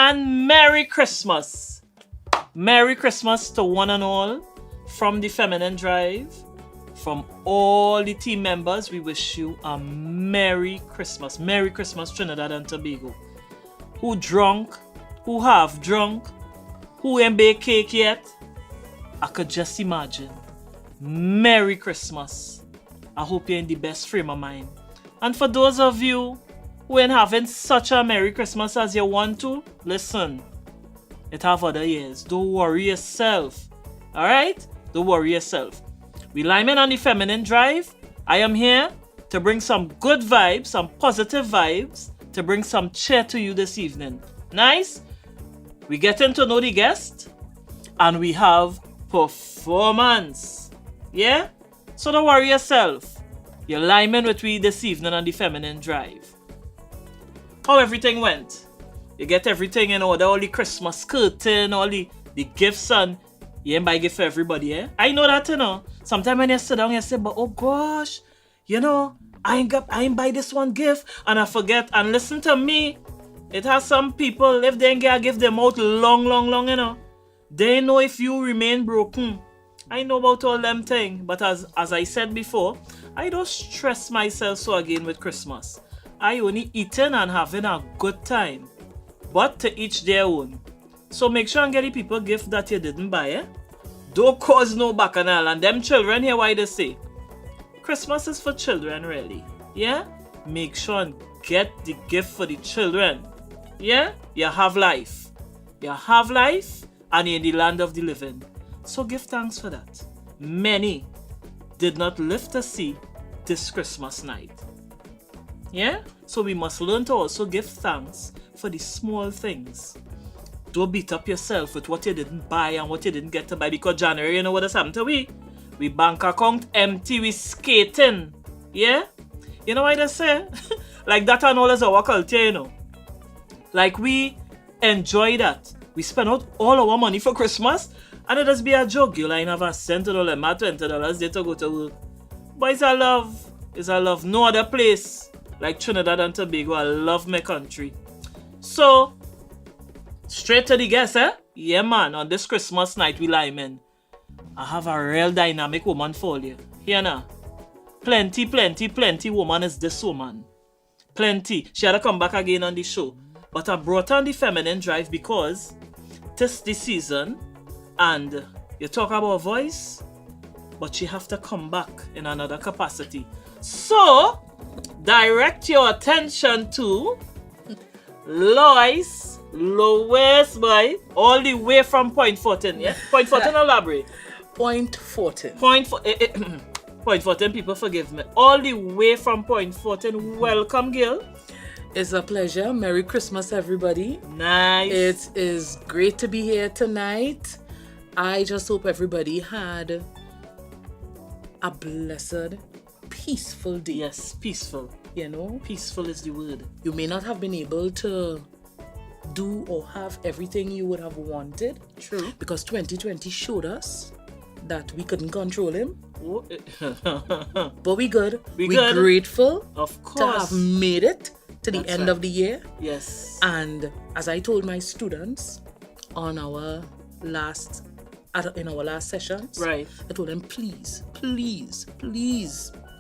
and Merry Christmas. Merry Christmas to one and all from the Feminine Drive. From all the team members, we wish you a Merry Christmas. Merry Christmas, Trinidad and Tobago. Who drunk? Who have drunk? Who ain't bake cake yet? I could just imagine. Merry Christmas. I hope you're in the best frame of mind. And for those of you who ain't having such a Merry Christmas as you want to, listen, it have other years. Don't worry yourself. Alright? Don't worry yourself. We Lyman on the Feminine Drive. I am here to bring some good vibes, some positive vibes, to bring some cheer to you this evening. Nice? We getting to know the guest, and we have performance. Yeah? So don't worry yourself. You're Lyman with me this evening on the Feminine Drive. How everything went? You get everything in order, all the Christmas curtain, all the gifts, and you ain't buy gift for everybody, eh? I know that, you know. Sometimes when you sit down, you say, but oh gosh, you know, I ain't buy this one gift, and I forget. And listen to me, it has some people, if they ain't get a gift, them out long, you know. They know if you remain broken. I know about all them things, but as I said before, I don't stress myself so again with Christmas. I only eating and having a good time, but to each their own. So make sure and get the people gift that you didn't buy, eh? Don't cause no bacchanal. And them children here, why they say Christmas is for children, really. Yeah? Make sure and get the gift for the children. Yeah? You have life. You have life, and you're in the land of the living. So give thanks for that. Many did not live to see this Christmas night. Yeah? So we must learn to also give thanks for the small things. Don't beat up yourself with what you didn't buy and what you didn't get to buy, because January, you know what has happened to we? We bank account empty, we skating. Yeah? You know why they say? Like that and all is our culture, you know. Like we enjoy that. We spend out all our money for Christmas, and it just be a joke. You like have a cent or $20 there to go to work. But it's a love. It's a love. No other place like Trinidad and Tobago. I love my country. So, straight to the guest, eh? Yeah, man. On this Christmas night, we Lyman, I have a real dynamic woman for you. Here now. Plenty woman is this woman. Plenty. She had to come back again on the show. But I brought her on the Feminine Drive because this the season, and you talk about voice, but she have to come back in another capacity. So, direct your attention to Lois, boy, all the way from Point 14, yeah? Point 14 or Labrie? Point 14. Point 14, people forgive me. All the way from Point 14, welcome, girl. It's a pleasure. Merry Christmas, everybody. Nice. It is great to be here tonight. I just hope everybody had a blessed, peaceful day. Yes, peaceful. You know? Peaceful is the word. You may not have been able to do or have everything you would have wanted. True. Because 2020 showed us that we couldn't control him. Oh. But we good. We We're grateful of course to have made it to the end of the year. Yes. And as I told my students on our last sessions, right, I told them, please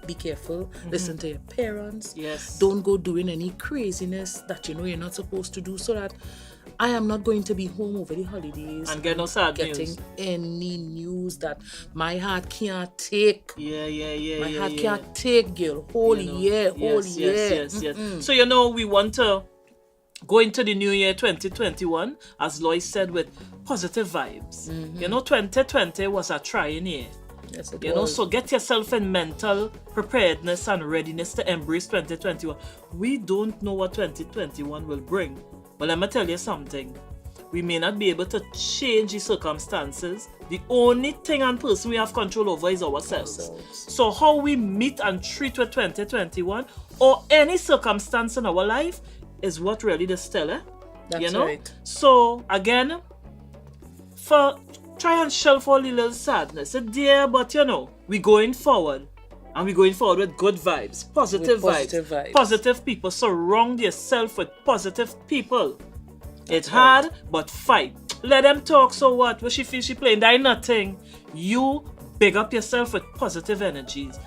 be careful. Listen to your parents. Yes. Don't go doing any craziness that you know you're not supposed to do, so that I am not going to be home over the holidays and get no sad getting news. any news that my heart can't take. My heart can't take, girl. Whole year. Yes. So you know, we want to go into the new year 2021, as Lois said, with positive vibes. You know, 2020 was a trying year. Yes, it you know, was. so get yourself in mental preparedness and readiness to embrace 2021. We don't know what 2021 will bring. But let me tell you something. We may not be able to change the circumstances. The only thing and person we have control over is ourselves. So how we meet and treat with 2021 or any circumstance in our life is what really the stellar. That's you know? right. So again, try and shelf all the little sadness. It's there, but you know, we're going forward. And we're going forward with good vibes, positive vibes. Positive people. Surround yourself with positive people. It's hard, but fight. Let them talk, so what? What she feel she playing? That ain't nothing. You big up yourself with positive energies.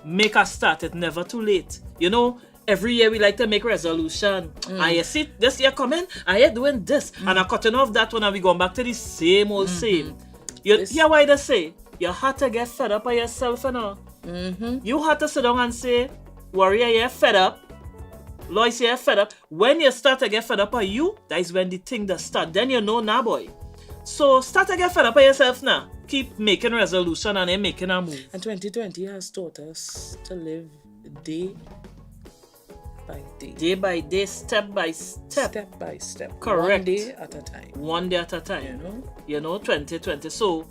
Make a start. It's never too late. You know, every year we like to make resolution. And you see this year coming, and you're doing this. And I'm cutting off that one and we going back to the same old same. You hear why they say? You had to get fed up of yourself and all. You had to sit down and say, Warrior, you're fed up. Lois, you're fed up. When you start to get fed up of you, that is when the thing does start. Then you know now, boy. So start to get fed up of yourself now. Keep making resolution and then making a move. And 2020 has taught us to live day by day. Day by day, step by step. Step by step. Correct. One day at a time. One day at a time. You know, 2020. So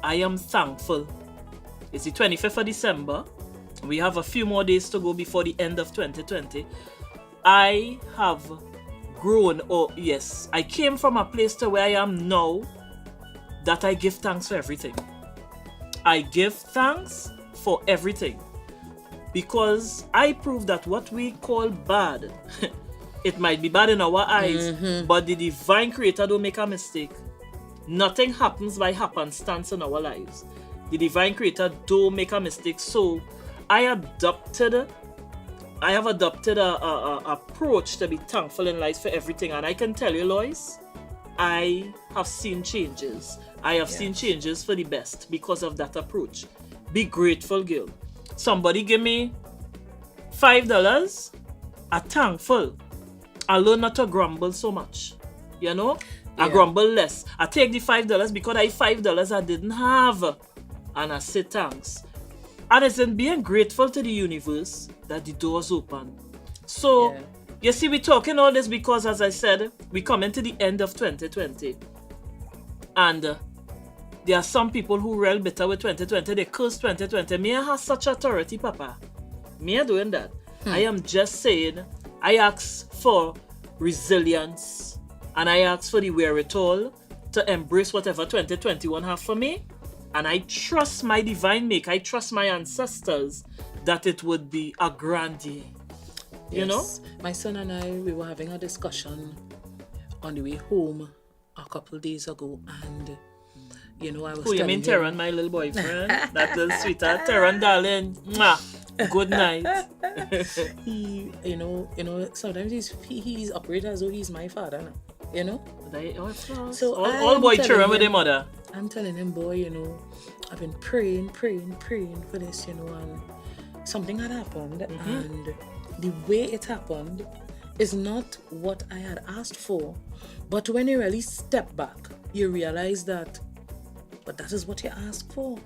I am thankful. It's the 25th of December. We have a few more days to go before the end of 2020. I have grown. Oh, yes. I came from a place to where I am now that I give thanks for everything. I give thanks for everything. Because I prove that what we call bad, it might be bad in our eyes, but the divine creator don't make a mistake. Nothing happens by happenstance in our lives. The divine creator don't make a mistake. So I have adopted a approach to be thankful in life for everything. And I can tell you, Lois, I have seen changes. I have seen changes for the best because of that approach. Be grateful, girl. Somebody give me $5, I'm thankful. I learn not to grumble so much. You know? I grumble less. I take the $5 because I $5 I didn't have. And I say thanks. And it's in being grateful to the universe that the doors open. So, you see, we're talking all this because, as I said, we come into the end of 2020. And there are some people who real bitter with 2020. They curse 2020. Me, I have such authority, Papa. Me, I doing that. I am just saying, I ask for resilience. And I ask for the wherewithal to embrace whatever 2021 have for me. And I trust my divine make. I trust my ancestors that it would be a grand year. You know? My son and I, we were having a discussion on the way home a couple days ago. And, you know, I was you mean Terran, my little boyfriend? That little sweetheart. Terran, darling. Mwah. Good night. He, you know, sometimes he's operated as though he's my father now. You know? So all boy children with their mother. I'm telling him, boy, you know, I've been praying for this, you know, and something had happened, and the way it happened is not what I had asked for. But when you really step back, you realize that, but that is what you asked for.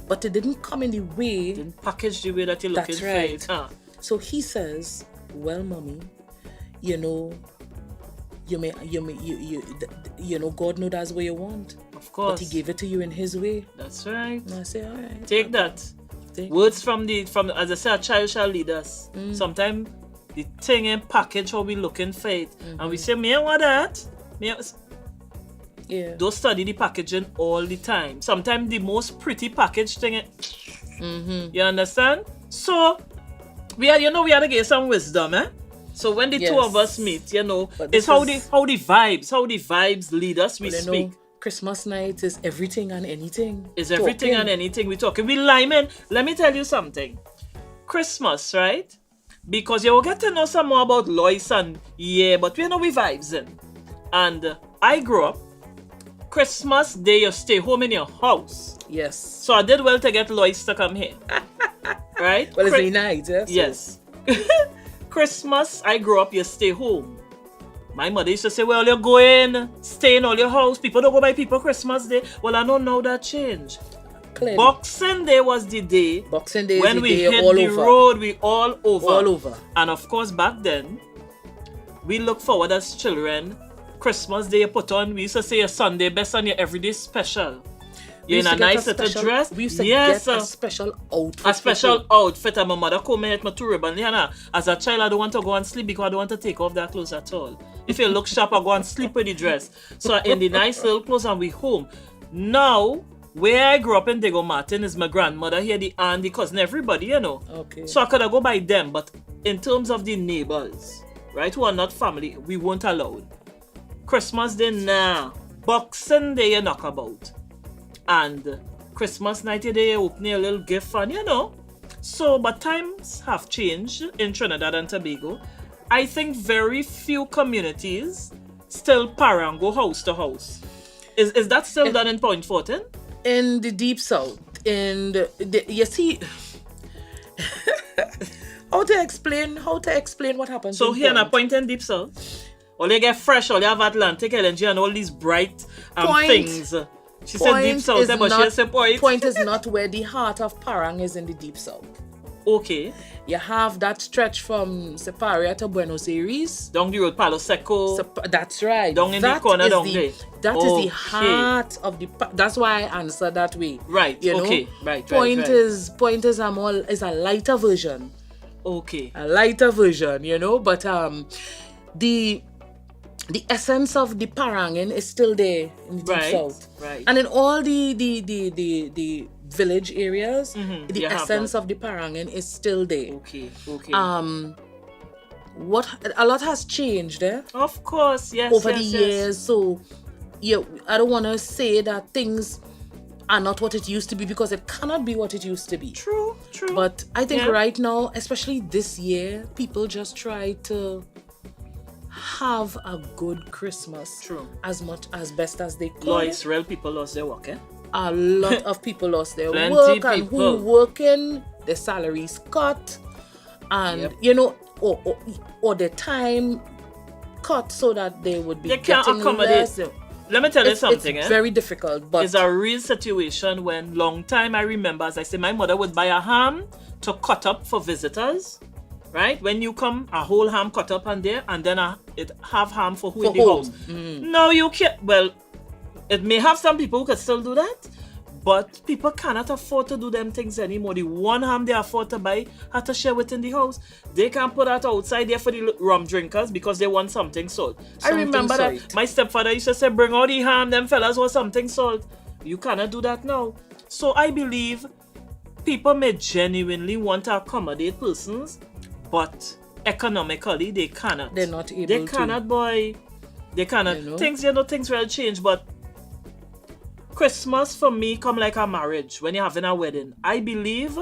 But it didn't come in the way. Didn't package the way that you're looking for. That's right. So he says, well, mommy, you know, you know, God knows that's what you want. Of course. But he gave it to you in his way. That's right. And I say, all right. Take that. Words from as I say, a child shall lead us. Sometimes the thing in package how we looking for it. And we say, me I want that. Don't study the packaging all the time. Sometimes the most pretty packaged thing you understand? So we had to get some wisdom, eh? So when the two of us meet, you know, it's how the vibes lead us, we speak. Know, Christmas night is everything and anything. It's everything and anything we talking. We liming. Let me tell you something. Christmas, right? Because you will get to know some more about Lois and but we know we vibes in. And I grew up, Christmas day you stay home in your house. Yes. So I did well to get Lois to come here. Right? Well, it's very nice, Yes. Christmas, I grew up, you stay home. My mother used to say, well, you go in, stay in all your house. People don't go by people Christmas Day. Well, I don't know that change. Clearly. Boxing Day was the day. Boxing Day when is we the day hit all the over. road, we all over. All over. And of course, back then, we look forward as children. Christmas Day you put on, we used to say your Sunday best and your everyday special. You're in a nice little dress. We used to get a special outfit. A special outfit. And my mother come and my two ribbon. As a child, I don't want to go and sleep because I don't want to take off that clothes at all. If you look sharp, I go and sleep with the dress. So in the nice little clothes and we home. Now, where I grew up in Diego Martin is my grandmother here, the aunt, the cousin, everybody, you know. Okay. So I could have go by them. But in terms of the neighbors, right, who are not family, we weren't allowed. Christmas Day, nah. Boxing Day, you knock about. And Christmas night, you open a little gift and, you know. So, but times have changed in Trinidad and Tobago. I think very few communities still parang go house to house. Is that still done in Point Fortin? In the deep south, you see, how to explain what happens. So here in a Point in deep south, all they get fresh, all they have Atlantic LNG and all these bright things. She said deep south, but she said Point. Point is not where the heart of Parang is in the deep south. Okay. You have that stretch from Separia to Buenos Aires. Down the road, Palo Seco. That's right. Down in the corner down there. That is the heart of the... That's why I answer that way. Right, you know? Okay. Right. Point is a lighter version. Okay. A lighter version, you know? But the essence of the Parangin is still there in the deep south. Right. And in all the village areas, the essence of the Parangin is still there. Okay. What a lot has changed, Of course, yes. over the years. So, I don't want to say that things are not what it used to be, because it cannot be what it used to be. True. But I think right now, especially this year, people just try to have a good Christmas. True. As best as they could. Lois, real people lost their work, A lot of people lost their Plenty work, and people. who working, their salaries cut, and you know, or their time cut so that they would be can't getting accommodate. less. Let me tell you something. It's very difficult, but it's a real situation when long time I remember, as I say, my mother would buy a ham to cut up for visitors. Right? When you come, a whole ham cut up and there, and then it have ham for who in the house. No, you can't. Well, it may have some people who can still do that, but people cannot afford to do them things anymore. The one ham they afford to buy have to share within the house. They can't put that outside there for the rum drinkers because they want something salt. I remember that my stepfather used to say, bring all the ham, them fellas want something salt. You cannot do that now. So I believe people may genuinely want to accommodate persons, but economically they cannot. They're not able to. They cannot, boy. They cannot. You know? Things will change, but Christmas for me come like a marriage when you're having a wedding. I believe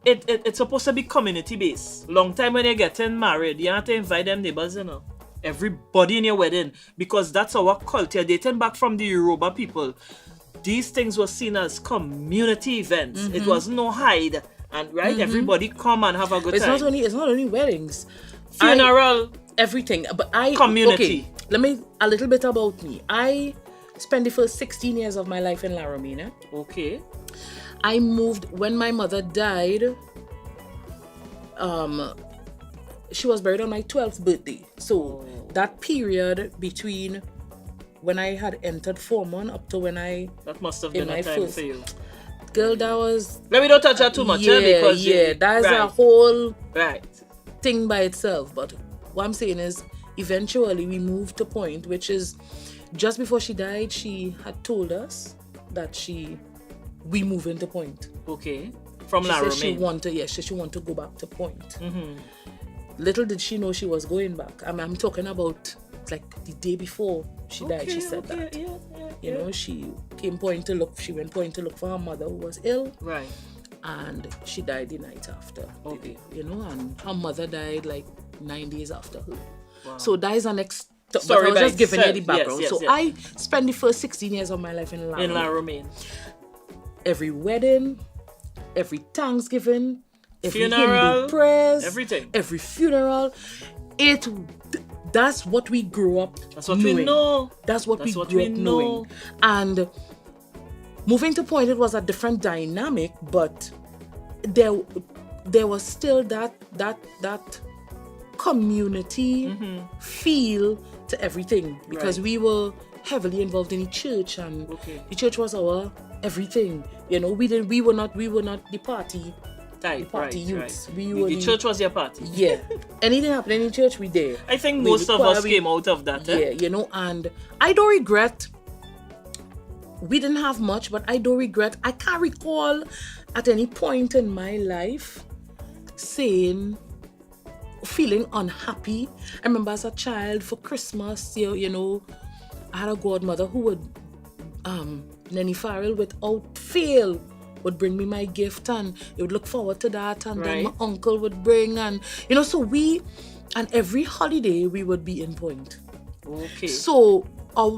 it's supposed to be community based. Long time when you're getting married, you have to invite them neighbors, you know. Everybody in your wedding, because that's our culture. Dating back from the Yoruba people, these things were seen as community events. It was no hide. And everybody come and have a good time. It's not only weddings. Funeral. Everything. But Community. Okay, let me, a little bit about me. I spent the first 16 years of my life in La Romina. Okay. I moved when my mother died. She was buried on my 12th birthday. So that period between when I had entered Form 1 up to when that must have been a time for you. Girl, that was... Let me not touch that too much, because... that's a whole right thing by itself. But what I'm saying is, eventually we moved to Point, which is just before she died, she had told us that we move into Point. Okay. From She La said Romaine. she want to go back to Point. Little did she know she was going back. I'm talking about like the day before she died. She said that. You know, she went Point to look for her mother who was ill. Right. And she died the night after. Okay. You know, and her mother died like 9 days after her. Wow. So that is an but Story I was by just giving you the itself. background. Yes, so I spent the first 16 years of my life in La Romaine. Every wedding, every Thanksgiving, every funeral, Hindu prayers, everything. Every funeral. That's what we grew up That's what knowing. we know. That's what we grew up knowing. And moving to Point, it was a different dynamic, but there was still that community feel to everything, because we were heavily involved in the church, and the church was our everything. You know, we were not the party type, youths. Right. The church was your party. Yeah. Anything happening in church, we there. I think most of us came out of that. Yeah, you know, and I don't regret. We didn't have much, but I don't regret. I can't recall at any point in my life saying, feeling unhappy. I remember as a child for Christmas, you know, I had a godmother who would, Nanny Farrell, without fail, would bring me my gift, and you would look forward to that, and then my uncle would bring, and you know, so and every holiday we would be in Point. Okay. So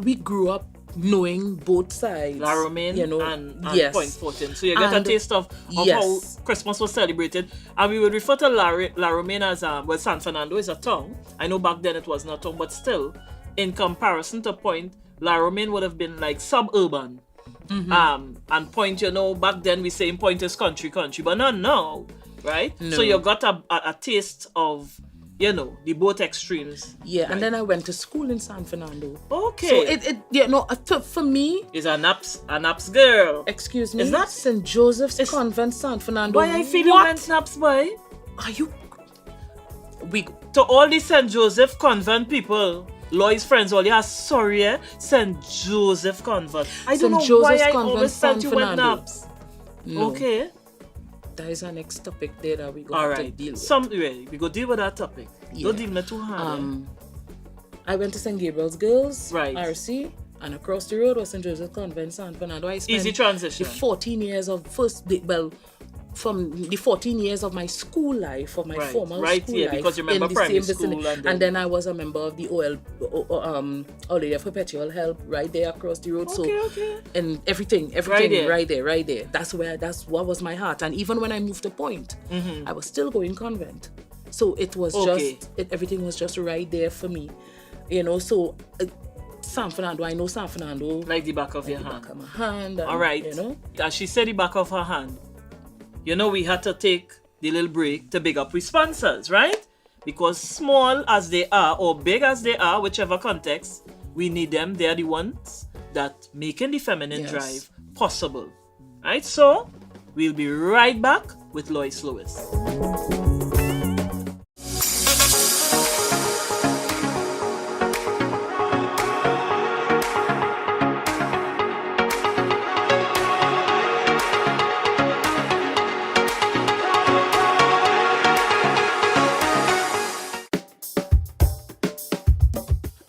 we grew up knowing both sides. La Romaine, you know, and yes. Point Fortin. So you get a taste of yes. how Christmas was celebrated. And we would refer to La Romaine as well, San Fernando is a town. I know back then it wasn't a town, but still, in comparison to Point, La Romaine would have been like suburban. And Point, you know, back then we say Point is country, but not now, right? No. So you got a taste of, you know, the both extremes. Yeah, right? and then I went to school in San Fernando. Okay. So it you know, for me, is a Naps girl. excuse me, Is that St. Joseph's Convent, San Fernando? Why I feel you went Naps, boy? Are you? To all the St. Joseph Convent people, Lois friends, all yeah, sorry, St. Joseph Convent. I don't know why I always felt you went Naps. No. Okay. That is our next topic there that we got to deal with. We go deal with that topic. Yeah. Don't deal me too hard. I went to St. Gabriel's Girls, Right. RC, and across the road was St. Joseph Convent, San Fernando. I spent Easy transition. the 14 years of from the 14 years of my school life, of my formal school life, because you remember in the primary same school, vicinity. And then I was a member of the Our Lady of Perpetual Help right there across the road. Okay. And everything right there. That's what was my heart. And even when I moved to Point, I was still going convent. So it was everything was just right there for me, you know. So San Fernando, I know San Fernando like the back of your hand. Back of my hand. And, all right. You know, as she said, the back of her hand. You know, we had to take the little break to big up with sponsors, right? Because small as they are or big as they are, whichever context, we need them. They are the ones that making the feminine drive possible, right? So we'll be right back with Lois Lewis.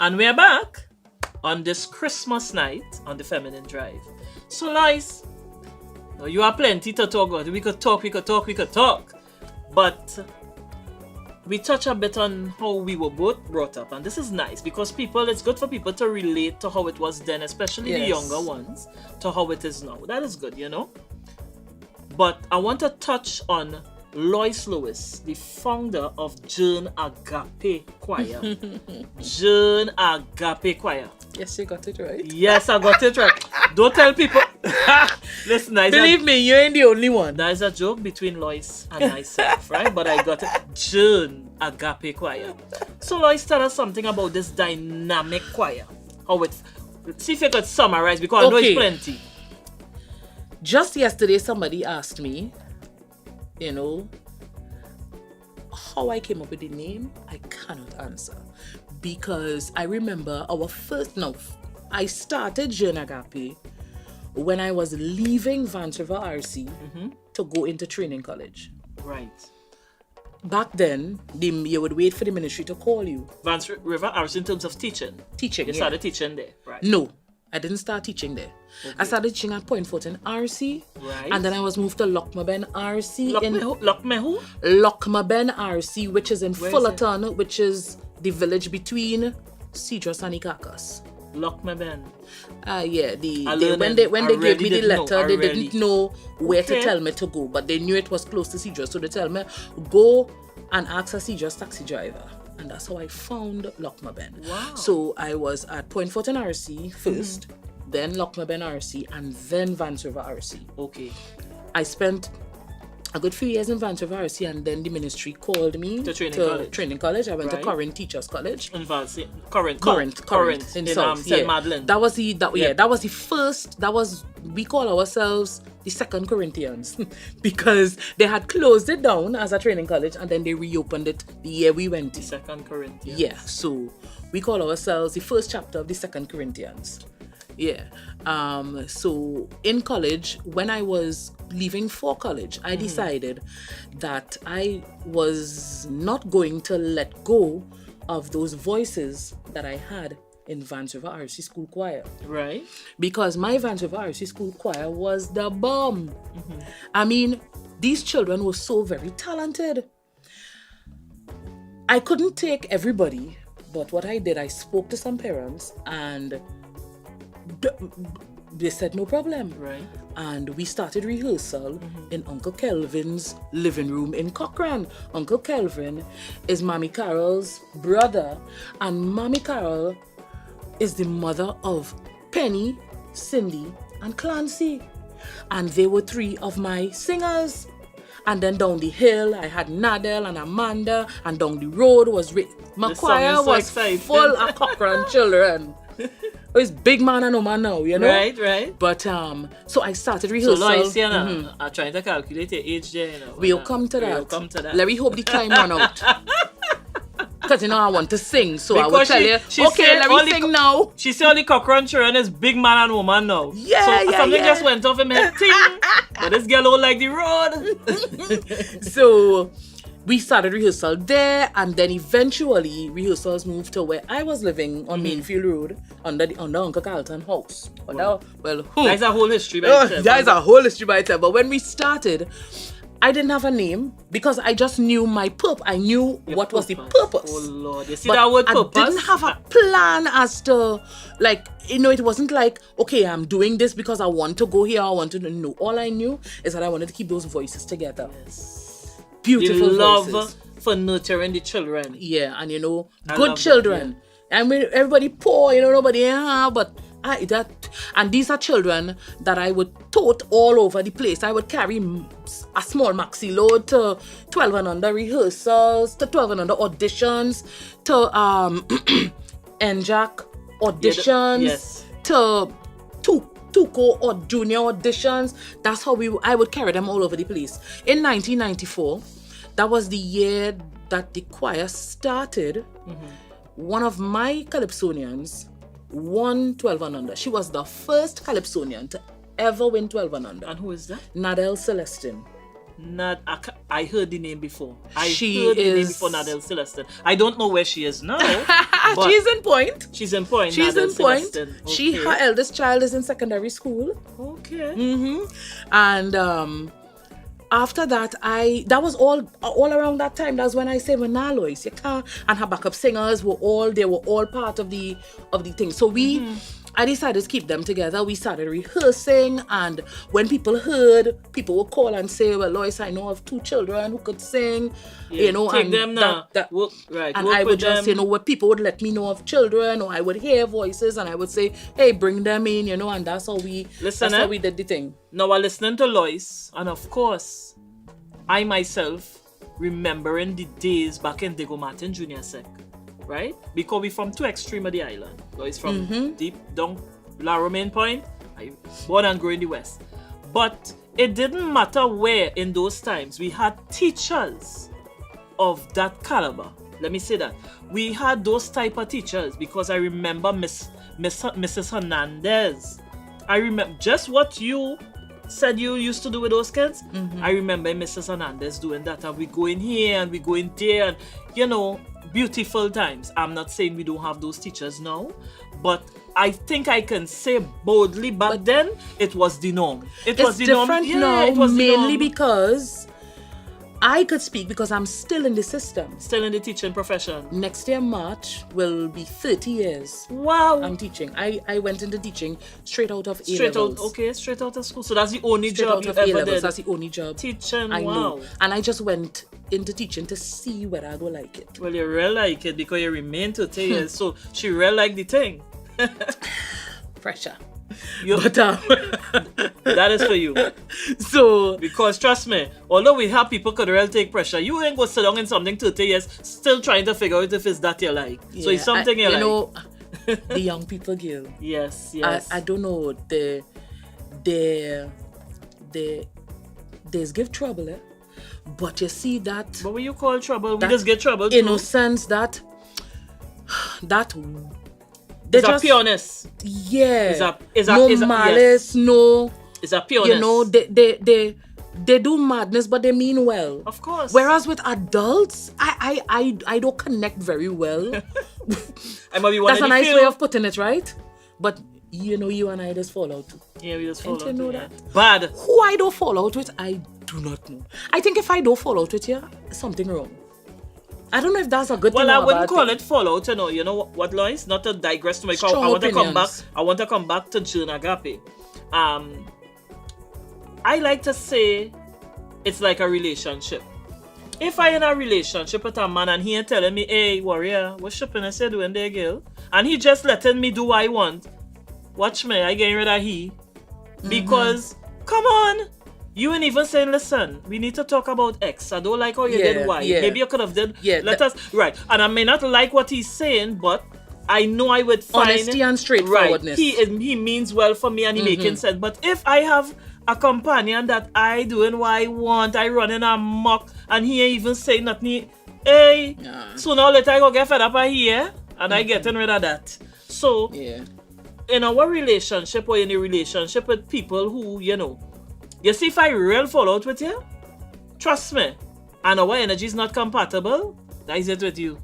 And we're back on this Christmas night on the Feminine Drive. So, Lois, you have plenty to talk about. We could talk. But we touch a bit on how we were both brought up. And this is nice because it's good for people to relate to how it was then, especially the younger ones, to how it is now. That is good, you know. But I want to touch on Lois Lewis, the founder of Juenes Agape Choir. Juenes Agape Choir. Yes, you got it right. Yes, I got it right. Don't tell people. Listen, believe me, you ain't the only one. That is a joke between Lois and myself, right? But I got it. Juenes Agape Choir. So Lois, tell us something about this dynamic choir. How it. See if you could summarize because I know it's plenty. Just yesterday, somebody asked me, you know, how I came up with the name. I cannot answer because I remember I started Juenes Agape when I was leaving Vancouver RC to go into training college. Right. Back then, you would wait for the ministry to call you. Vancouver RC in terms of teaching. You started teaching there, right? No, I didn't start teaching there. Okay. I started teaching at Point Fortin RC. Right. And then I was moved to Lochmaben RC. Lochmaben RC, which is in Fullerton, which is the village between Cedros and Ikakas. Lochmaben. When they gave me the letter, they didn't know where to tell me to go, but they knew it was close to Cedros, so they tell me, go and ask a Cedros taxi driver. And that's how I found Lochmaben. Wow. So I was at Point Fortin RC first, then Lochmaben RC, and then Vancouver RC. Okay. I spent a good few years in Vancouver RC, and then the ministry called me to training college. I went to Current Teachers College. In Current in South. St. Madeleine. That was the first. We call ourselves the second Corinthians because they had closed it down as a training college and then they reopened it the year we went. The second Corinthians. Yeah, so we call ourselves the first chapter of the second Corinthians. Yeah. So in college, when I was leaving for college, I decided that I was not going to let go of those voices that I had in Vans River RC School Choir. Right. Because my Vans River RC School Choir was the bomb. I mean, these children were so very talented. I couldn't take everybody, but what I did, I spoke to some parents and they said no problem. Right. And we started rehearsal in Uncle Kelvin's living room in Cochrane. Uncle Kelvin is Mommy Carol's brother, and Mommy Carol is the mother of Penny, Cindy, and Clancy. And they were three of my singers. And then down the hill, I had Nadel and Amanda, and down the road was my choir was full of Cochrane children. It's big man and no man now, you know? Right. But so I started rehearsal. So Lois, you know, I'm trying to calculate your age there, you know. We'll come to that. Let me hope the time run out. Because, you know, I want to sing, so because I will tell you, okay, let me sing now. She said only Cochrane children is big man and woman now. Yeah, something just went off in my head, ting, but this girl don't like the road. So we started rehearsal there, and then eventually rehearsals moved to where I was living on Mainfield Road under Uncle Carlton house. That's a whole history by itself. That is a whole history by itself. But when we started, I didn't have a name because I just knew my purpose. I knew what was the purpose. Oh Lord, you see that word purpose? I didn't have a plan as to, like, you know, it wasn't like, okay, I'm doing this because I want to go here, I want to know. All I knew is that I wanted to keep those voices together. Yes. Beautiful the love voices. For nurturing the children. Yeah, and you know, good children. That, yeah. I mean, everybody poor, you know, nobody, but and these are children that I would tote all over the place. I would carry a small maxi load to 12 and under rehearsals, to 12 and under auditions, to NJAC auditions, to Tuco or junior auditions. That's how I would carry them all over the place. In 1994, that was the year that the choir started. One of my calypsonians won 12 and under. She was the first calypsonian to ever win 12 and under. And who is that? Nadel Celestine. I heard the name before. She heard is the name before, Nadel Celestine. I don't know where she is now. She's in Point. She's in Point. She's Nadel in Point. Okay. Her eldest child is in secondary school. Okay. And after that, that was all around that time. That's when I said, well, nah, Lois, you can't. And her backup singers were all part of the thing. So I decided to keep them together. We started rehearsing, and when people heard, people would call and say, well, Lois, I know of 2 children who could sing, you know, take and them now. And I would just, you know, where people would let me know of children, or I would hear voices, and I would say, hey, bring them in, you know, and that's how we did the thing. Now we're listening to Lois, and of course, I myself remembering the days back in Diego Martin Junior Sec. Right? Because we're from 2 extremes of the island. So it's from deep down La Romaine Point. I born and grew in the West. But it didn't matter where in those times. We had teachers of that caliber. Let me say that. We had those type of teachers because I remember Mrs. Hernandez. I remember just what you said you used to do with those kids. I remember Mrs. Hernandez doing that. And we go in here and we go in there and, you know, beautiful times. I'm not saying we don't have those teachers now, but I think I can say boldly back then it was the norm. It's different now, mainly because I could speak because I'm still in the system. Still in the teaching profession. Next year, March, will be 30 years. Wow. I'm teaching. I went into teaching straight out of A-levels. Straight out of school. So that's the only job you ever did? That's the only job. Teaching, I know. And I just went into teaching to see whether I go like it. Well, you really like it because you remain 30 years. So she really like the thing. Pressure. But that is for you. So because trust me, although we have people could really take pressure, you ain't go sit down in something 30 years still trying to figure out if it's that you like. So it's something you like. You know, the young people, girl. Yes. I don't know. There's give trouble, eh? But you see that. But when you call trouble, we just get trouble too. Innocence that. It's a pureness. Yeah. Is no malice, no. It's a pureness. You know, they do madness, but they mean well. Of course. Whereas with adults, I don't connect very well. I might be one That's of a the nice few. way of putting it, right? But you know, you and I just fall out too. Yeah, we just fall Don't out. you know yeah. that? Bad. Who I don't fall out with, I do not know. I think if I don't fall out with you, something wrong. I don't know if that's a good thing Well, I or a wouldn't bad call thing. it fallout, you know. You know what, Lois? Not to digress to my call. Strong I want to come back. opinions. I want to come back to June Agape. I like to say it's like a relationship. If I in a relationship with a man and he ain't telling me, hey, Warrior, what shopping I said doing there, girl? And he just letting me do what I want. Watch me, I getting rid of he. Because, come on. You ain't even saying, listen, we need to talk about X. I don't like how you did Y. Yeah. Maybe you could have did. Yeah, Let us. Right. And I may not like what he's saying, but I know I would find. Honesty and Right. straightforwardness. He means well for me and he making sense. But if I have a companion that I doing what I want, I running amok, and he ain't even saying nothing, hey, sooner or later I go get fed up here, and I getting rid of that. So, Yeah. in our relationship or in a relationship with people who, you know, you see if I real fall out with you, trust me, and our energy is not compatible, that is it with you.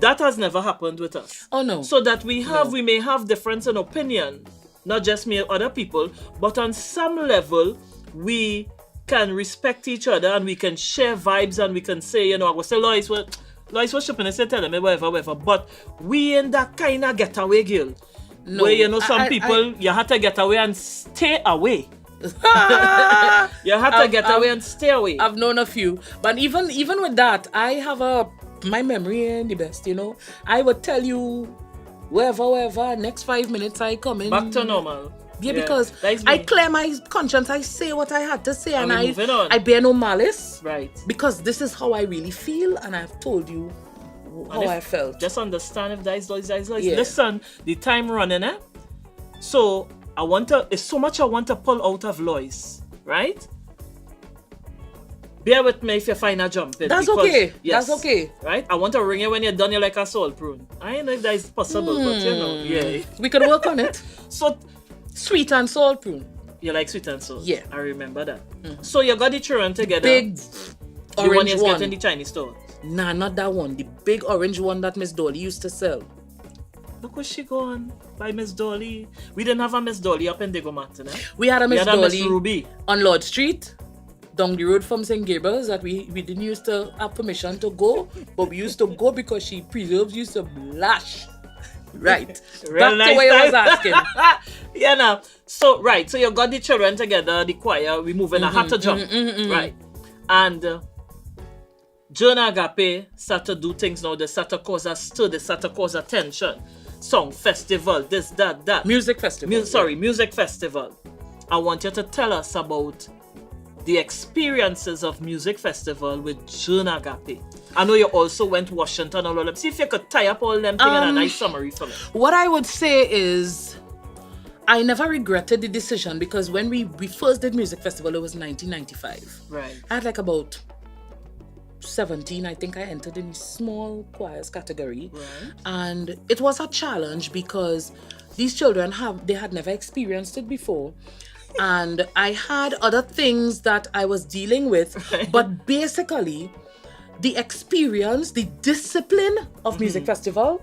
That has never happened with us. Oh, no. So that we may have difference in opinion, not just me and other people, but on some level, we can respect each other and we can share vibes and we can say, you know, I go say, Lois, what shopping? I say, tell me, whatever. But we in that kind of getaway, girl. No, Where, you know, some people, you have to get away and stay away. You have to get away and stay away. I've known a few, but even with that, I have my memory ain't the best, you know. I would tell you wherever, next 5 minutes I come in. Back to normal. Yeah, because that's I me. clear my conscience, I say what I had to say, and we moving on. I bear no malice. Right. Because this is how I really feel, and I've told you how I felt. Just understand if that is Lois. Yeah. Listen, the time running, eh? So it's so much I want to pull out of Lois, right? Bear with me if you find a jump in. That's because- okay. Yes, That's okay. Right? I want to ring you when you're done, you're like a soul prune. I don't know if that is possible, but you know, yeah. We could work on it. So, Sweet and salt prune. you like sweet and soul? Yeah. I remember that. So, you got the children together. Big the orange one you one. get in the Chinese store. Nah, not that one. The big orange one that Miss Dolly used to sell. Look where she gone by Miss Dolly. We didn't have a Miss Dolly up in Diego Martin, eh? We had a Miss We had a Miss Dolly Ruby. on Lord Street, down the road from St. Gabriel's, that we didn't used to have permission to go, but we used to go because she preserves used to blush. Right. Real Back nice to what I was time. asking. Yeah, now. So, right. So, you got the children together, the choir. We moving. I had to jump. Right. And June Agape start to do things now. They start to cause a stir. They start to cause attention. Song festival. This, that. Music festival. Music festival. I want you to tell us about the experiences of music festival with June Agape. I know you also went to Washington all of them. See if you could tie up all them things in a nice summary for me. What I would say is, I never regretted the decision, because when we first did music festival, it was 1995. Right. I had like about 17, I think I entered in the small choirs category. Right. And it was a challenge because these children had never experienced it before. And I had other things that I was dealing with. Right. But basically, the experience, the discipline of music festival,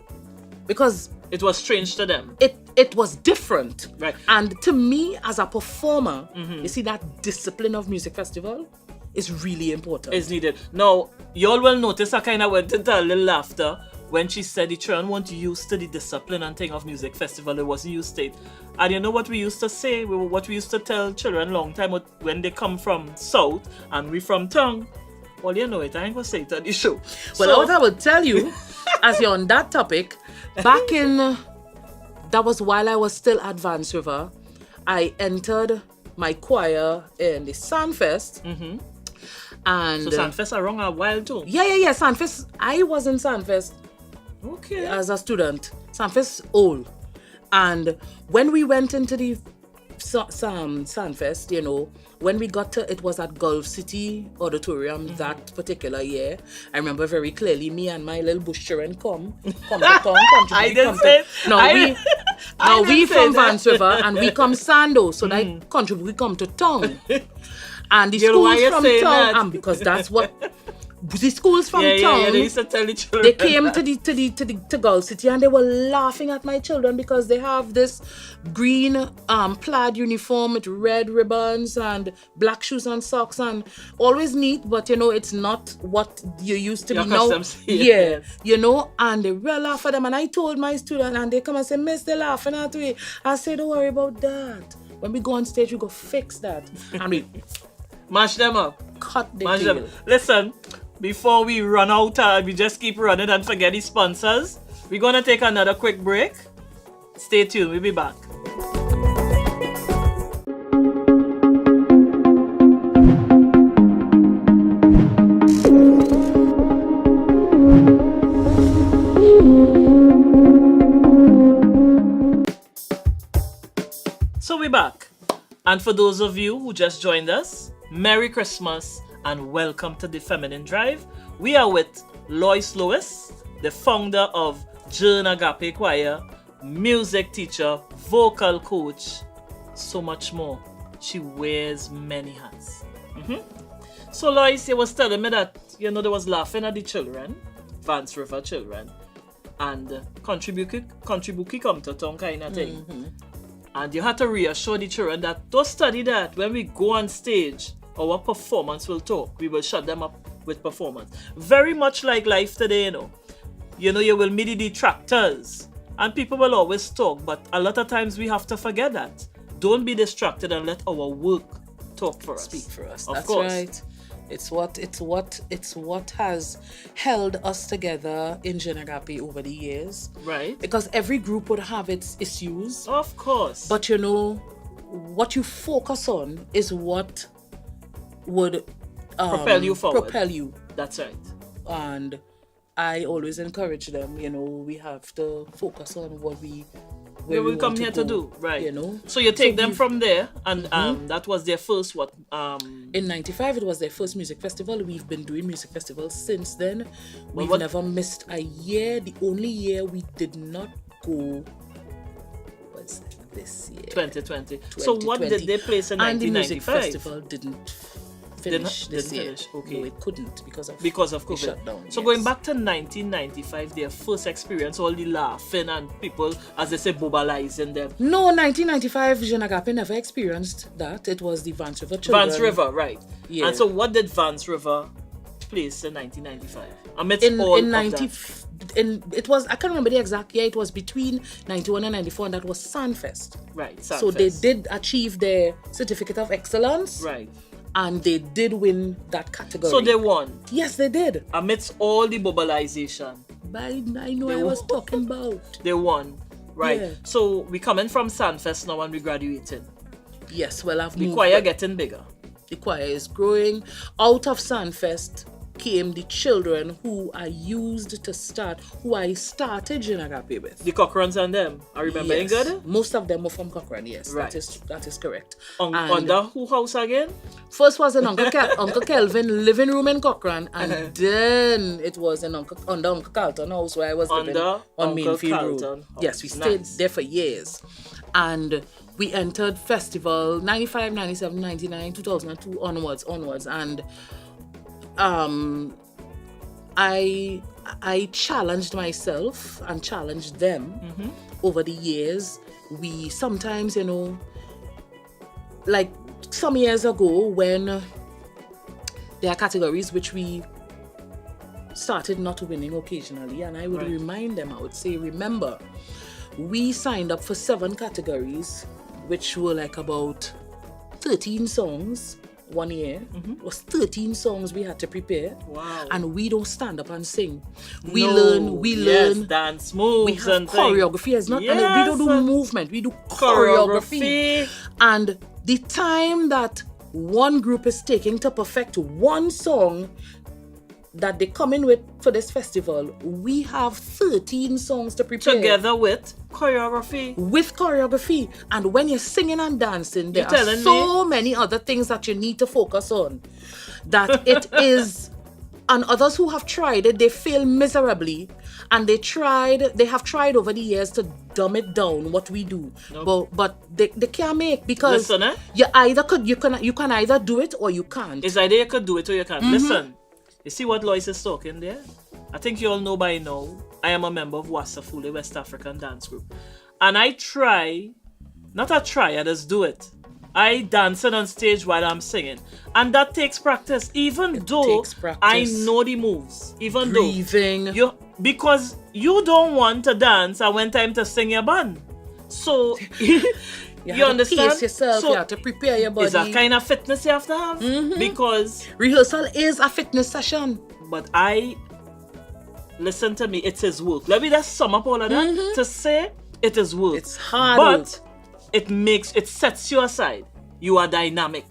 because It was strange to them. it was different. Right. And to me, as a performer, you see, that discipline of music festival is really important. Is needed. Now, you all will notice I kind of went into a little laughter when she said the children weren't used to the discipline and thing of music festival. It wasn't used to it. And you know what we used to say? What we used to tell children long time when they come from South and we from Tongue. Well, you know it. I ain't going to say it on the show. Well, what I would tell you, as you're on that topic, back in, that was while I was still at Vance River, I entered my choir in the Sandfest. And So Sandfest are wrong a while too. yeah, Sandfest. I was in Sandfest Okay. as a student. Sandfest old. And when we went into the Sandfest, you know, when we got to, it was at Gulf City Auditorium that particular year. I remember very clearly me and my little bush children come to town. I didn't say. Now we from Vance River and we come Sando, so that contribute we come to town. And the schools from town, and because that's what the schools from town, they used to tell the children. They came to Gulf City and they were laughing at my children because they have this green plaid uniform with red ribbons and black shoes and socks and always neat, but you know it's not what you used to be now. Yeah, you know, and they were laughing at them. And I told my student, and they come and say, "Miss, they're laughing at me." I said, "Don't worry about that. When we go on stage, we go fix that." And we mash them up. Cut the tail. Listen. Before we run out, we just keep running and forget the sponsors. We're going to take another quick break. Stay tuned. We'll be back. So we're back. And for those of you who just joined us, Merry Christmas and welcome to the Feminine Drive. We are with Lois, the founder of Juenes Agape Choir, music teacher, vocal coach, so much more. She wears many hats. So Lois, you was telling me that, you know, there was laughing at the children, Vance River children, and contribute come to town kind of thing. And you had to reassure the children that don't study that. When we go on stage, our performance will talk. We will shut them up with performance. Very much like life today, you know. You know, you will meet the detractors and people will always talk, but a lot of times we have to forget that. Don't be distracted and let our work talk for us. Speak for us. Of That's course. right. It's what has held us together in Juenes Agape over the years. Right. Because every group would have its issues. Of course. But you know, what you focus on is what would propel you forward. Propel you. That's right. And I always encourage them, you know, we have to focus on what we will come here to do, right? You know. So you take them from there, and that was their first what? In '95, it was their first music festival. We've been doing music festivals since then. We've never missed a year. The only year we did not go was this year, 2020. So what did they place in 1995? And the music festival didn't finish this year. Okay. No, it couldn't because of COVID. Shutdown. So going back to 1995, their first experience, all the laughing and people, as they say, bobalizing them. No, 1995, Juenes Agape never experienced that. It was the Vance River children. Vance River, right. Yeah. And so what did Vance River place in 1995? Amidst all of that. It was, I can't remember the exact year, it was between 91 and 94, and that was Sandfest. Right, Sandfest. So they did achieve their certificate of excellence. Right. And they did win that category. So they won? Yes, they did. Amidst all the bobalization. I know I was talking about. They won. Right. Yeah. So we coming from Sandfest now and we graduating. Yes, well I've moved. The choir getting bigger. The choir is growing. Out of Sandfest came the children who I started Juenes Agape with. The Cochrans and them. I remember Yes. good? Most of them were from Cochrane, yes. Right. That is correct. Under who house again? First was in Uncle Kelvin living room in Cochrane, and then it was in under Uncle Carlton house where I was living on Uncle Mainfield Carlton Road. house. Yes, we stayed Nice. there for years. And we entered festival 95, 97, 99, 2002 onwards. And I challenged myself and challenged them over the years. We sometimes, you know, like some years ago when there are categories which we started not winning occasionally, and I would remind them, I would say, remember, we signed up for 7 categories, which were like about 13 songs. 1 year. It was 13 songs we had to prepare. Wow. And we don't stand up and sing. We learn dance moves. We have and choreography. It's not, and we don't do movement. We do choreography. And the time that one group is taking to perfect one song, that they come in with for this festival, we have 13 songs to prepare. Together with choreography. With choreography. And when you're singing and dancing, there are so many other things that you need to focus on. That it is, and others who have tried it, they fail miserably. And they have tried over the years to dumb it down, what we do. Nope. But they can't make, because listen, you can either do it or you can't. It's either you could do it or you can't. Listen, you see what Lois is talking there? I think you all know by now, I am a member of Wasafule, West African Dance Group. And I just do it. I dancing on stage while I'm singing. And that takes practice, even though I know the moves. Even breathing. Because you don't want to dance and when time to sing your band. So you understand? Pace yourself, you have to prepare your body. It's a kind of fitness you have to have. Because rehearsal is a fitness session. But listen to me, it is work. Let me just sum up all of that to say it is work. It's hard but it sets you aside. You are dynamic.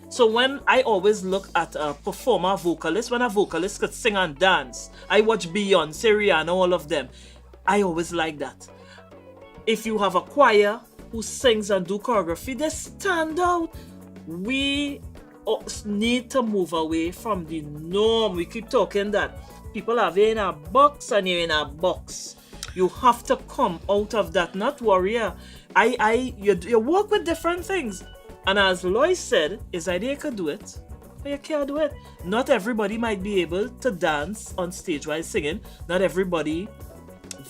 So when I always look at a performer, vocalist, when a vocalist could sing and dance, I watch Beyonce, Rihanna, all of them. I always like that. If you have a choir who sings and do choreography, they stand out. We need to move away from the norm. We keep talking that people are in a box and you're in a box. You have to come out of that, not warrior. You work with different things. And as Lois said, it's either you could do it or you can't do it. Not everybody might be able to dance on stage while singing. Not everybody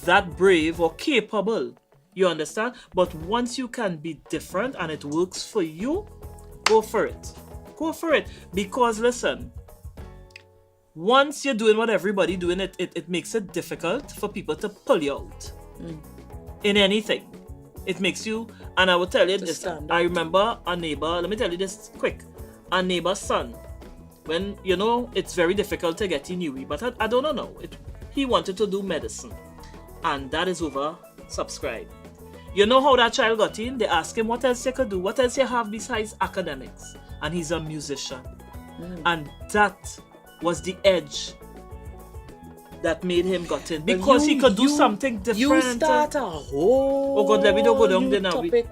that brave or capable. You understand? But once you can be different and it works for you, go for it. Go for it. Because listen, once you're doing what everybody doing, it makes it difficult for people to pull you out in anything. It makes you, and I will tell you this, I remember a neighbor, let me tell you this quick, a neighbor's son, when, it's very difficult to get in UWI, but I don't know, he wanted to do medicine, and that is oversubscribed. You know how that child got in? They asked him what else he could do, what else he have besides academics, and he's a musician. And that was the edge that made him got in, because he could do something different. You start a whole let me don't go down there now. Topic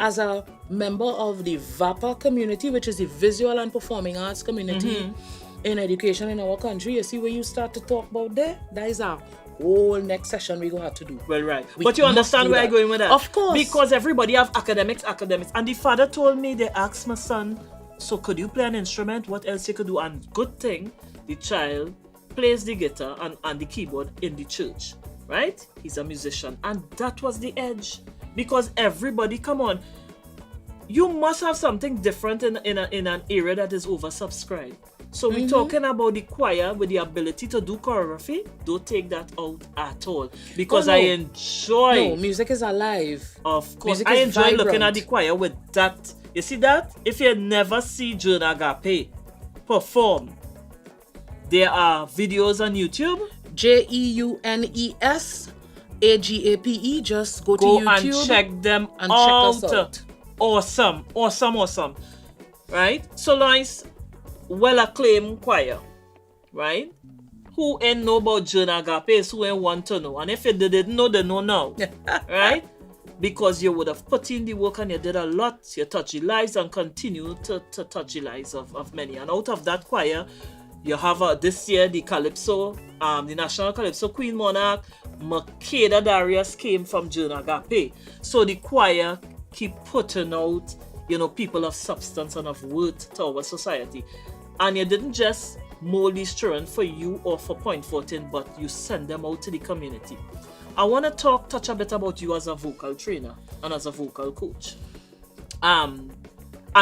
as a member of the VAPA community, which is the Visual and Performing Arts community in education in our country. You see where you start to talk about there? That is our whole next session we're going to have to do. Well, right. But you understand where I'm going with that? Of course. Because everybody have academics. And the father told me, they asked my son, so could you play an instrument? What else you could do? And good thing, the child plays the guitar and the keyboard in the church, right? He's a musician, and that was the edge, because everybody, come on, you must have something different in an area that is oversubscribed. So we're talking about the choir with the ability to do choreography. Don't take that out at all, because I enjoy. No, music is alive. Of course, music I is enjoy vibrant. looking at the choir with that. You see that? If you never see Juenes Agape perform, there are videos on YouTube. Juenes Agape. Just go to YouTube and check them and out. check us out. Awesome. Right? So Lois, well-acclaimed choir, right? Who ain't know about Juenes Agape is who ain't want to know. And if you didn't know, they know now. Right? Because you would have put in the work and you did a lot. You touched the lives and continue to touch the lives of many. And out of that choir, you have this year the Calypso, the National Calypso Queen Monarch, Makeda Darius came from Juenes Agape. So the choir keep putting out, people of substance and of worth to our society. And you didn't just mold these children for you or for Point 14, but you send them out to the community. I want to touch a bit about you as a vocal trainer and as a vocal coach. I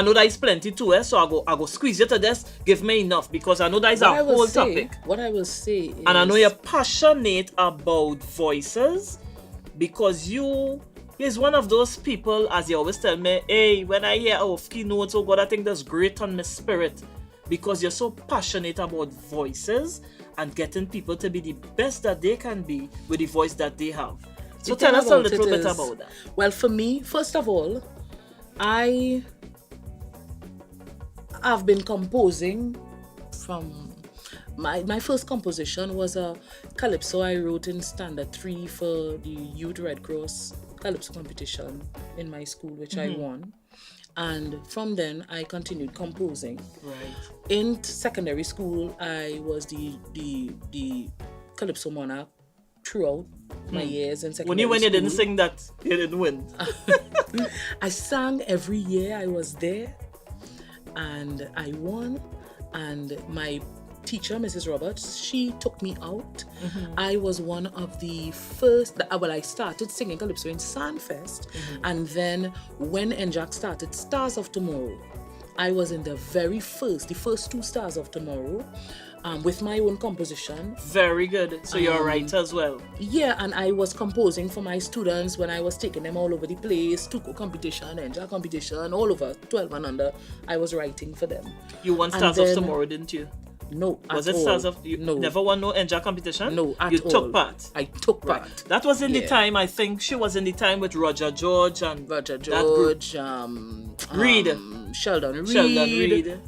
know that is plenty too, so I go squeeze you to this. Give me enough, because I know that is a whole topic. What I will say is, and I know you're passionate about voices, because you is one of those people, as you always tell me, hey, when I hear off-key notes, oh God, I think that's great on my spirit, because you're so passionate about voices and getting people to be the best that they can be with the voice that they have. So tell us a little bit about that. Well, for me, first of all, I've been composing from my first composition was a calypso I wrote in Standard 3 for the Youth Red Cross calypso competition in my school, which I won. And from then, I continued composing. Right. In secondary school, I was the calypso monarch throughout my years in secondary school. When you didn't sing that, you didn't win. I sang every year I was there, and I won. And my teacher, Mrs. Roberts, she took me out. I was one of the first, I started singing calypso in Sandfest, and then when NJAC started Stars of Tomorrow, I was in the first 2 Stars of Tomorrow, with my own composition. Very good. So you're a writer as well. Yeah, and I was composing for my students when I was taking them all over the place, Tuco competition, NJAC competition, all over, 12 and under. I was writing for them. You won Stars of Tomorrow, didn't you? No, Was at it all. Stars of... You No. never won no NJAC competition? No, at You all. took part? I took part. Right. That was in the Yeah. time, I think she was in the time with Roger George and Roger that group. George, Reed. Sheldon Reed.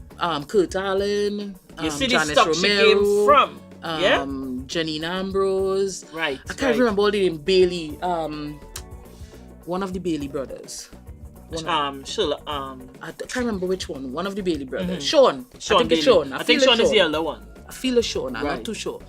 Kurt Allen, You see the Janice stock Romero, she came from. Yeah? Janine Ambrose. Right. I can't remember all the name. Bailey, one of the Bailey brothers. I can't remember which one. One of the Bailey brothers. Sean. I think Bailey. it's Sean. I think Sean is the other one. I feel it's Sean. I'm Right. not too sure.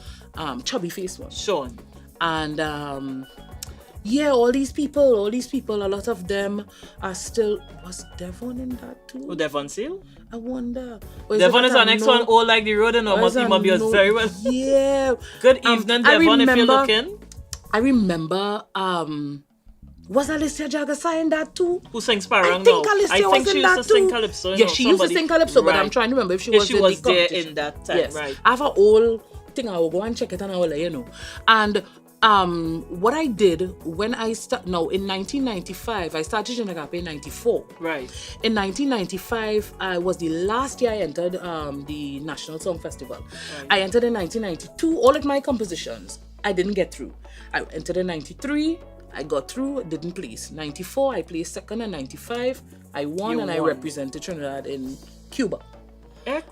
Chubby face one. Sean. And all these people, a lot of them are still. Was Devon in that too? Oh, Devon Seal? I wonder. Devon is our next one. Oh, like the road and Must be yours very well. Yeah. Good evening, Devon, if you're looking. I remember, was Alicia Jagger in that too? Who sings Parang I think now? Alicia I think was she in used that to too. sing Calypso. Yeah, she used to sing Calypso, but I'm trying to remember if she was she in was the there competition. in that time, Yes. right. I have a whole thing. I will go and check it and I will let you know. And what I did when I in 1995, I started in Agape in 94. Right. In 1995, I was the last year I entered the National Song Festival. Right. I entered in 1992. All of my compositions, I didn't get through. I entered in 93. I got through, didn't place. 94, I placed second, and 95, I won, I represented Trinidad in Cuba.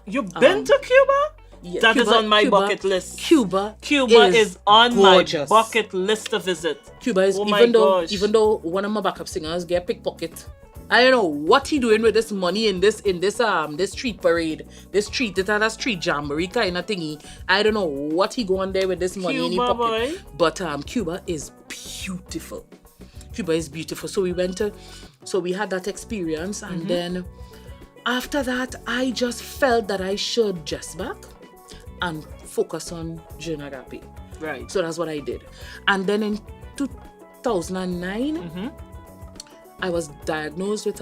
You've been to Cuba? Yeah, That is Cuba- on my Cuba- bucket list. Cuba is on gorgeous. my bucket list to visit. Cuba is, Oh my gosh. even though one of my backup singers get pickpocket. I don't know what he doing with this money in this street parade, this street jamboree kind of thingy. I don't know what he going there with this money in his Cuba, pocket. boy. But Cuba is beautiful. Cuba is beautiful. So we had that experience, and then after that, I just felt that I should just back and focus on Juenes Agape. Right. So that's what I did. And then in 2009, I was diagnosed with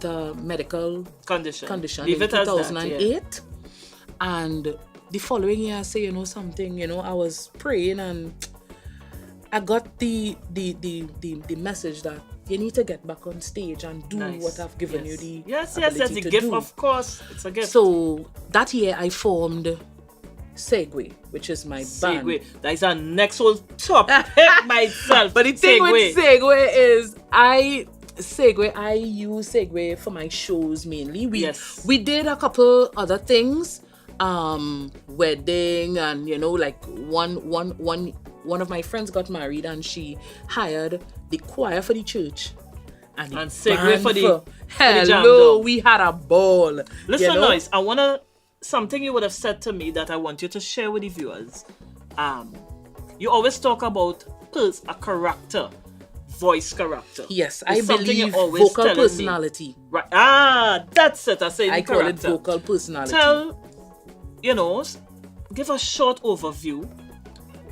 a medical condition Leave in it as that, 2008. And the following year, I say, something, I was praying and I got the message that you need to get back on stage and do Nice. what I've given Yes. you the Yes, ability the to gift, do. of course. It's a gift. So that year I formed Segway, which is my band. Segway. That is our next whole topic myself. But the thing Segway. with Segway is I use Segway for my shows mainly. We did a couple other things, wedding, and like one of my friends got married and she hired the choir for the church. And Segway for the jam hello, dog. we had a ball. Listen, Lois, I wanna something you would have said to me that I want you to share with the viewers. You always talk about a character, voice character. Yes, It's I something you believe always vocal telling me. personality. Right. That's it. I say I the call it character. vocal personality. Tell, give a short overview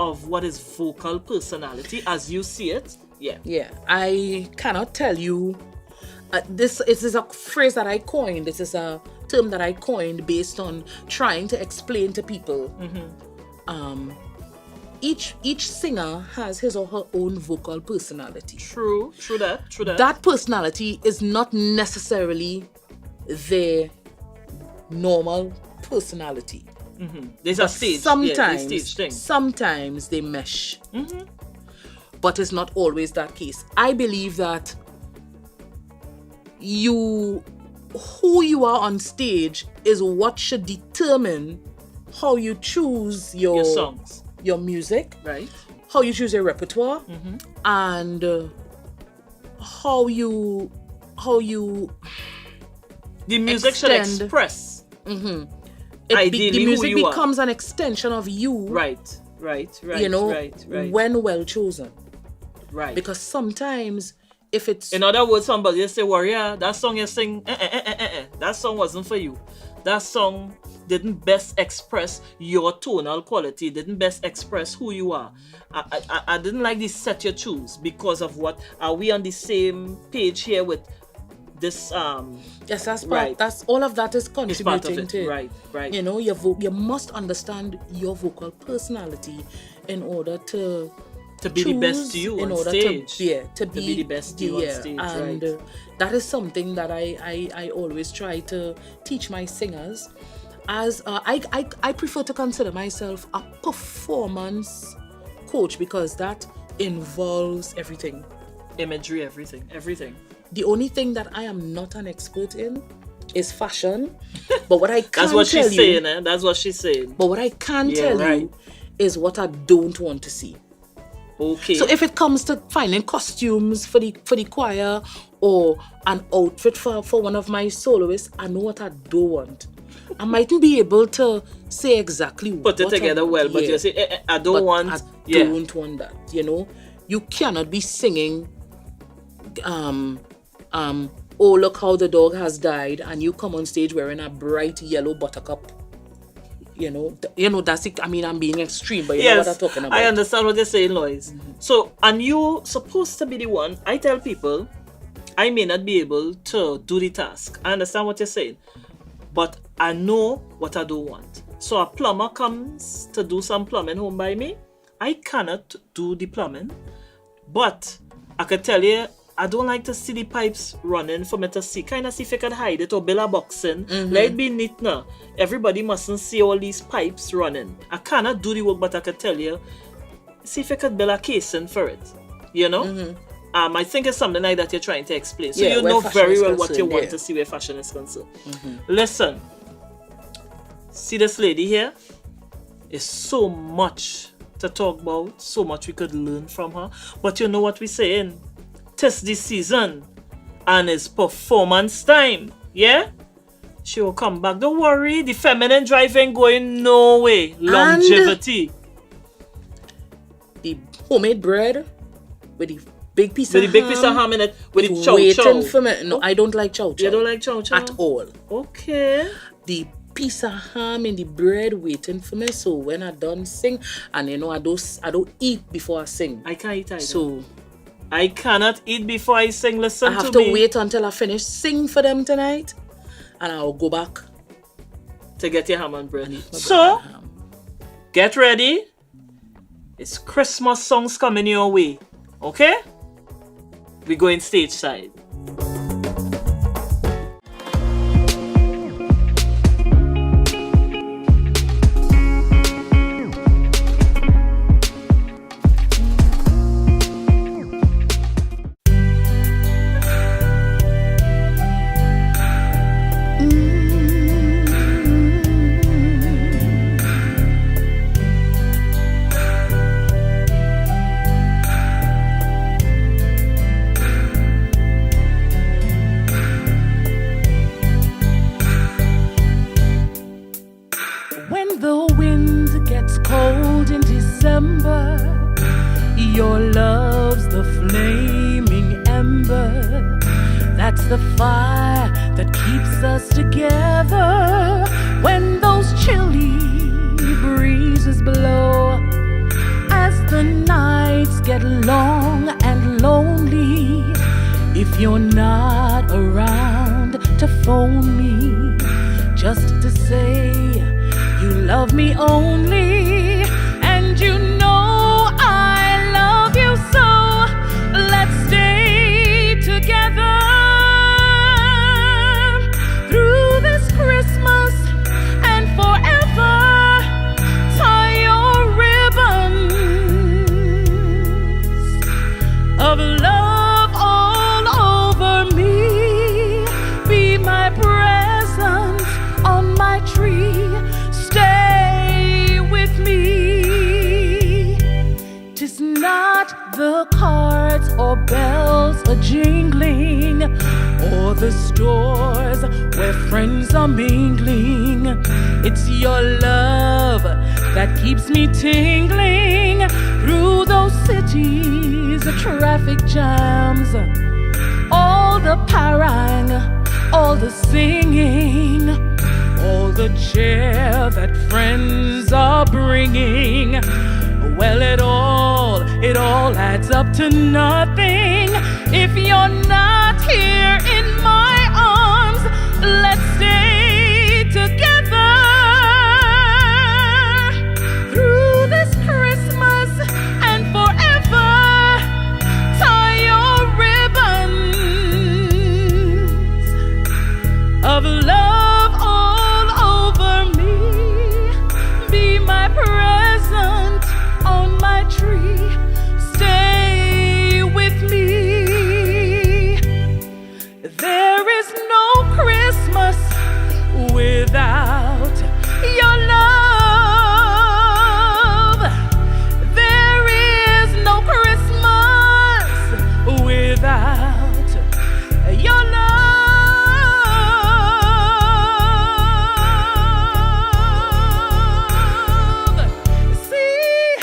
of what is vocal personality as you see it. Yeah. I cannot tell you. This is a phrase that I coined. This is a term that I coined based on trying to explain to people. Each singer has his or her own vocal personality. True that. That personality is not necessarily their normal personality. There's a stage. Sometimes, the stage thing. sometimes they mesh. But it's not always that case. I believe that who you are on stage is what should determine how you choose your songs, your music, right? how you choose your repertoire, and how you the music should extend- express. Ideally, the music who you becomes an extension of you, right. you know, right. when well chosen. Right. Because sometimes if it's In other words, somebody just say, Warrior, that song you sing, that song wasn't for you. That song didn't best express your tonal quality, didn't best express who you are. I didn't like the set you choose because of what. Are we on the same page here with this? yes, that's part, right. that's all of that is It's part of contributing it. to it. Right. You know, you must understand your vocal personality in order to be the best to you in on order stage. to be the best to you on stage, and right. that is something that I always try to teach my singers. As I prefer to consider myself a performance coach because that involves everything. Imagery, everything. The only thing that I am not an expert in is fashion. But what I can That's what tell she's you, saying, eh? That's what she's saying. but what I can Yeah, tell right. you is what I don't want to see. Okay. So if it comes to finding costumes for the choir or an outfit for one of my soloists, I know what I don't want. I mightn't be able to say exactly Put it what I together want, well, but yeah. you say, I don't But want. I yeah. don't want that. You know, you cannot be singing, oh look how the dog has died, and you come on stage wearing a bright yellow buttercup. You know that's it. I mean, I'm being extreme, but you know what I'm talking about. I understand what you're saying, Lois. So, and you supposed to be the one. I tell people, I may not be able to do the task. I understand what you're saying, but I know what I don't want. So a plumber comes to do some plumbing home by me. I cannot do the plumbing, but I could tell you, I don't like to see the pipes running for me to see. Kind of see if I could hide it or build a box in. Let it be neat now. Everybody mustn't see all these pipes running. I cannot do the work, but I could tell you, see if I could build a casing for it. You know? I think it's something like that you're trying to explain. So Yeah, you where know fashion very is well what you concerned, want yeah. to see where fashion is concerned. Listen, see this lady here? There's so much to talk about, so much we could learn from her. But you know what we're saying? 'Tis the season and it's performance time. Yeah? She will come back. Don't worry, the feminine drive ain't going no way. Longevity. The homemade bread with the big piece With of the big piece of ham in it, with the chow waiting chow. for me. No, I don't like chow chow. You don't like chow chow? at all. Okay. The piece of ham in the bread waiting for me. So when I done sing, and you know I don't eat before I sing. I can't eat either. So I cannot eat before I sing. Listen I have to to me. wait until I finish sing for them tonight, and I'll go back. To get your ham and bread. My So, bread and ham. get ready. It's Christmas songs coming your way. Okay? We're going stage side. When the wind gets cold in December, your love's the flaming ember. That's the fire that keeps us together. When those chilly breezes blow, as the nights get long and lonely, if you're not around to phone me, just to say you love me only, and you know I love you so. Let's stay together through this Christmas and forever. Tie your ribbons of love all over me. Be my present on my tree. Stay the cards or bells are jingling, or the stores where friends are mingling. It's your love that keeps me tingling through those cities, the traffic jams, all the parang, all the singing, all the cheer that friends are bringing. Well, it all adds up to nothing if you're not here in my arms. Let's stay together through this Christmas and forever. Tie your ribbons of love all over me. Be my present on my tree. Stay with me. There is no Christmas without your love. There is no Christmas without your love. See,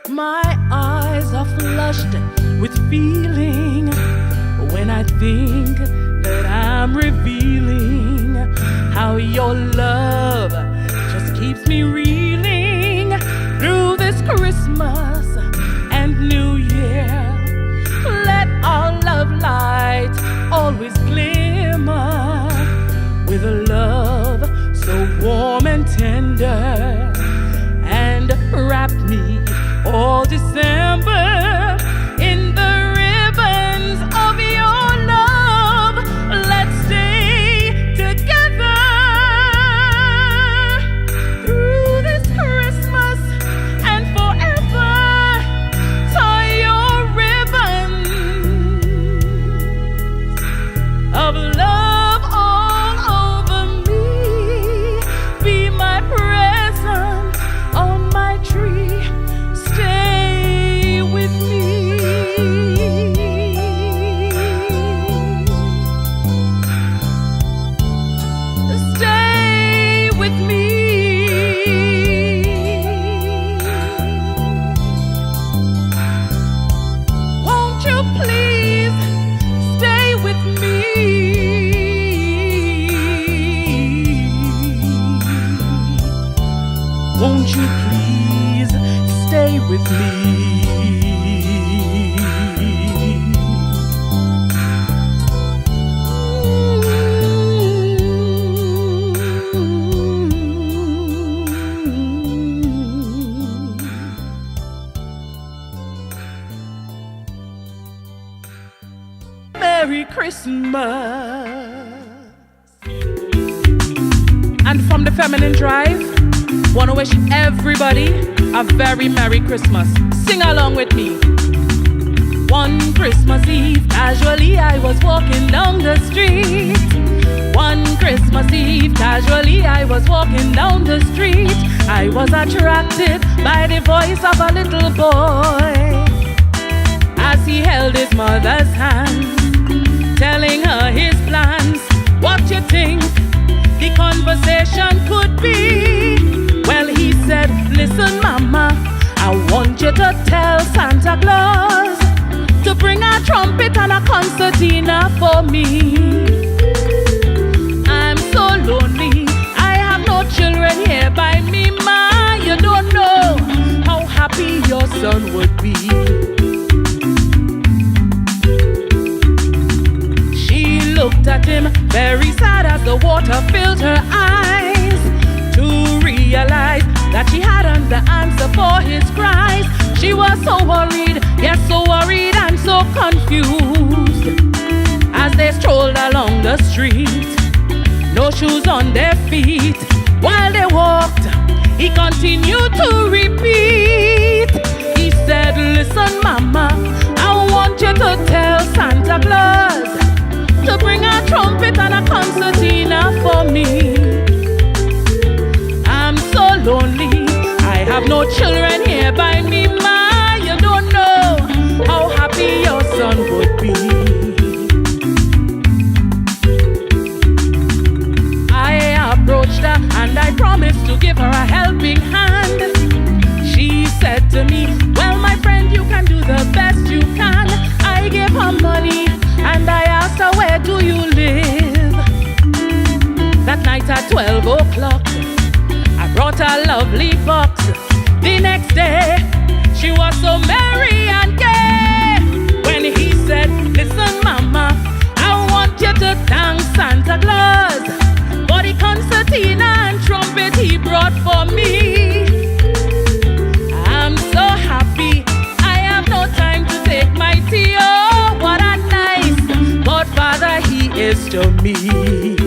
my eyes are flushed with feeling when I think that I'm revealing how your love just keeps me reeling through this Christmas and New Year. Let our love light always glimmer with a love so warm and tender, and wrap me all December in the ribbons of your love. Let's stay together through this Christmas and forever. Tie your ribbons of love all over me. Be my present on my tree. Stay with me. Stay with me. Won't you please stay with me? Won't you please stay with me? Merry Christmas. And from the Feminine Drive, wanna wish everybody a very Merry Christmas. Sing along with me. One Christmas Eve, casually I was walking down the street. One Christmas Eve, casually I was walking down the street. I was attracted by the voice of a little boy as he held his mother's hand, telling her his plans. What you think the conversation could be? Well, he said, listen, Mama, I want you to tell Santa Claus to bring a trumpet and a concertina for me. I'm so lonely, I have no children here by me, Ma. You don't know how happy your son would be. She looked at him very sad as the water filled her eyes, to realize that she hadn't the answer for his cries. She was so worried, yes, so worried and so confused as they strolled along the street, no shoes on their feet. While they walked, he continued to repeat. He said, listen, Mama, I want you to tell Santa Claus to bring a trumpet and a concertina for me. I'm so lonely, I have no children here by me, Ma. You don't know 12 o'clock, I brought a lovely box. The next day, she was so merry and gay. When he said, listen mama, I want you to thank Santa Claus for the concertina and trumpet he brought for me. I'm so happy, I have no time to take my tea. Oh, what a nice godfather he is to me.